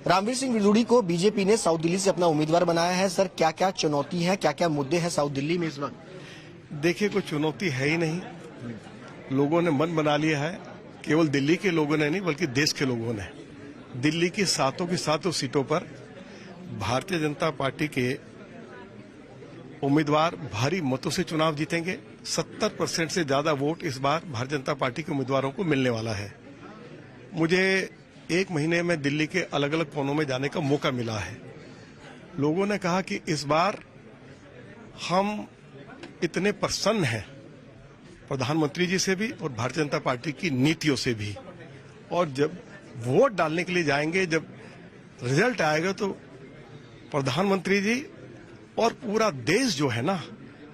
रामवीर सिंह विदुड़ी को बीजेपी ने साउथ दिल्ली से अपना उम्मीदवार बनाया है। सर, क्या क्या चुनौती है, क्या क्या मुद्दे हैं साउथ दिल्ली में इस वक्त? देखिए, कोई चुनौती है ही नहीं। लोगों ने मन बना लिया है। केवल दिल्ली के लोगों ने नहीं बल्कि देश के लोगों ने। दिल्ली की सातों सीटों पर भारतीय जनता पार्टी के उम्मीदवार भारी मतों से चुनाव जीतेंगे। 70% से ज्यादा वोट इस बार भारतीय जनता पार्टी के उम्मीदवारों को मिलने वाला है। मुझे 1 महीने में दिल्ली के अलग अलग कोनों में जाने का मौका मिला है। लोगों ने कहा कि इस बार हम इतने प्रसन्न हैं प्रधानमंत्री जी से भी और भारतीय जनता पार्टी की नीतियों से भी, और जब वोट डालने के लिए जाएंगे, जब रिजल्ट आएगा तो प्रधानमंत्री जी और पूरा देश जो है ना,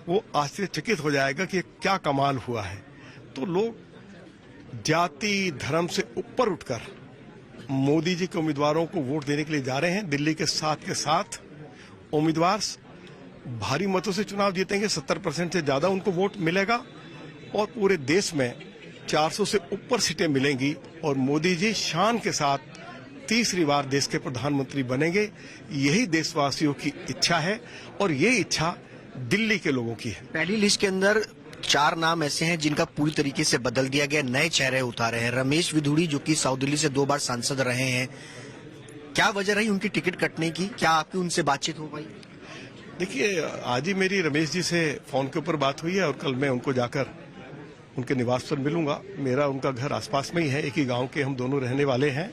वो आश्चर्यचकित हो जाएगा कि क्या कमाल हुआ है। तो लोग जाति धर्म से ऊपर उठकर मोदी जी के उम्मीदवारों को वोट देने के लिए जा रहे हैं। दिल्ली के साथ उम्मीदवार भारी मतों से चुनाव जीतेंगे। 70% से ज्यादा उनको वोट मिलेगा और पूरे देश में 400 से ऊपर सीटें मिलेंगी और मोदी जी शान के साथ तीसरी बार देश के प्रधानमंत्री बनेंगे। यही देशवासियों की इच्छा है और ये इच्छा दिल्ली के लोगों की है। पहली लिस्ट के अंदर 4 नाम ऐसे हैं जिनका पूरी तरीके से बदल दिया गया, नए चेहरे उतारे हैं। रमेश विदुड़ी जो कि साउथ दिल्ली से 2 बार सांसद रहे हैं, क्या वजह रही उनकी टिकट कटने की? क्या आपकी उनसे बातचीत हो पाई? देखिए, आज ही मेरी रमेश जी से फोन के ऊपर बात हुई है और कल मैं उनको जाकर उनके निवास पर मिलूंगा। मेरा उनका घर आसपास में ही है, एक ही गांव के हम दोनों रहने वाले हैं।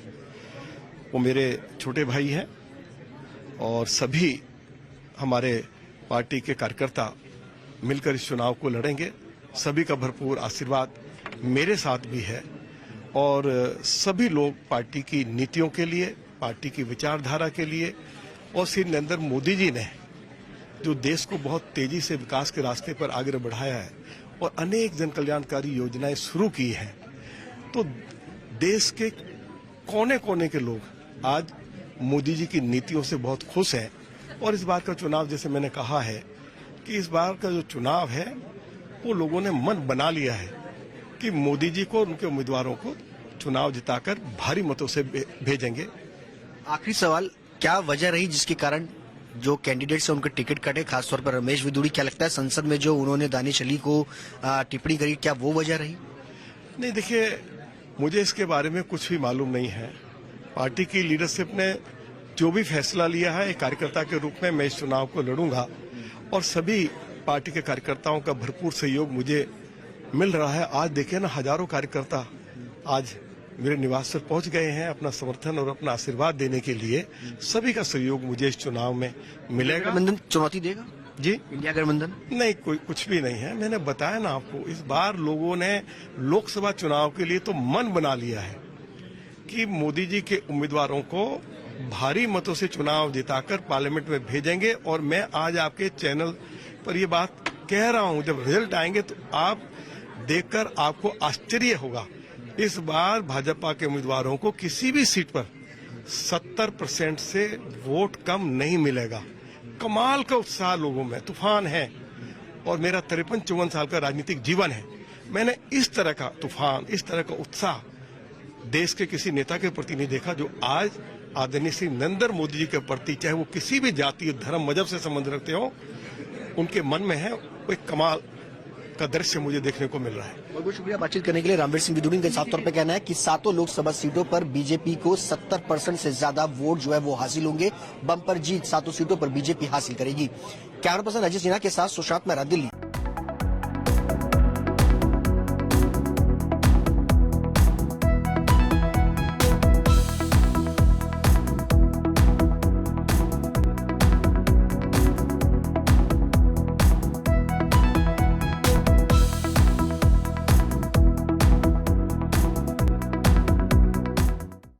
वो मेरे छोटे भाई हैं और सभी हमारे पार्टी के कार्यकर्ता मिलकर इस चुनाव को लड़ेंगे। सभी का भरपूर आशीर्वाद मेरे साथ भी है और सभी लोग पार्टी की नीतियों के लिए, पार्टी की विचारधारा के लिए, और श्री नरेंद्र मोदी जी ने जो देश को बहुत तेजी से विकास के रास्ते पर आगे बढ़ाया है और अनेक जन कल्याणकारी योजनाएं शुरू की हैं, तो देश के कोने कोने के लोग आज मोदी जी की नीतियों से बहुत खुश हैं। और इस बार का चुनाव, जैसे मैंने कहा है कि इस बार का जो चुनाव है वो लोगों ने मन बना लिया है कि मोदी जी को, उनके उम्मीदवारों को चुनाव जिताकर भारी मतों से भेजेंगे। आखिरी सवाल, क्या वजह रही जिसके कारण जो कैंडिडेट से उनके टिकट कटे, खासतौर पर रमेश विदुड़ी? क्या लगता है संसद में जो उन्होंने दानिश अली को टिप्पणी करी, क्या वो वजह रही? नहीं, देखिए, मुझे इसके बारे में कुछ भी मालूम नहीं है। पार्टी की लीडरशिप ने जो भी फैसला लिया है, एक कार्यकर्ता के रूप में मैं इस चुनाव को लड़ूंगा और सभी पार्टी के कार्यकर्ताओं का भरपूर सहयोग मुझे मिल रहा है। आज देखिए ना, हजारों कार्यकर्ता आज मेरे निवास पर पहुंच गए हैं अपना समर्थन और अपना आशीर्वाद देने के लिए। सभी का सहयोग मुझे इस चुनाव में मिलेगा। गठबंधन चुनौती देगा जी? इंडिया गठबंधन नहीं, कोई कुछ भी नहीं है। मैंने बताया ना आपको, इस बार लोगों ने लोकसभा चुनाव के लिए तो मन बना लिया है कि मोदी जी के उम्मीदवारों को भारी मतों से चुनाव जिताकर पार्लियामेंट में भेजेंगे। और मैं आज आपके चैनल पर ये बात कह रहा हूं, जब रिजल्ट आएंगे तो आप देखकर आपको आश्चर्य होगा। इस बार भाजपा के उम्मीदवारों को किसी भी सीट पर 70% से वोट कम नहीं मिलेगा। कमाल का उत्साह लोगों में, तूफान है। और मेरा 53-54 साल का राजनीतिक जीवन है, मैंने इस तरह का तूफान, इस तरह का उत्साह देश के किसी नेता के प्रति नहीं देखा जो आज आदरणीय श्री नरेंद्र मोदी जी के प्रति, चाहे वो किसी भी जाति, धर्म, मजहब से संबंध रखते हो, उनके मन में है। वो एक कमाल का दृश्य मुझे देखने को मिल रहा है। बहुत बहुत शुक्रिया बातचीत करने के लिए। रामवीर सिंह विदुड़ी का साफ तौर पर कहना है कि 7 लोकसभा सीटों पर बीजेपी को 70% से ज्यादा वोट जो है वो हासिल होंगे। बम्पर जीत 7 सीटों पर बीजेपी हासिल करेगी। कैमरा पर्सन अजय सिन्हा के साथ सुशांत मेहरा, दिल्ली।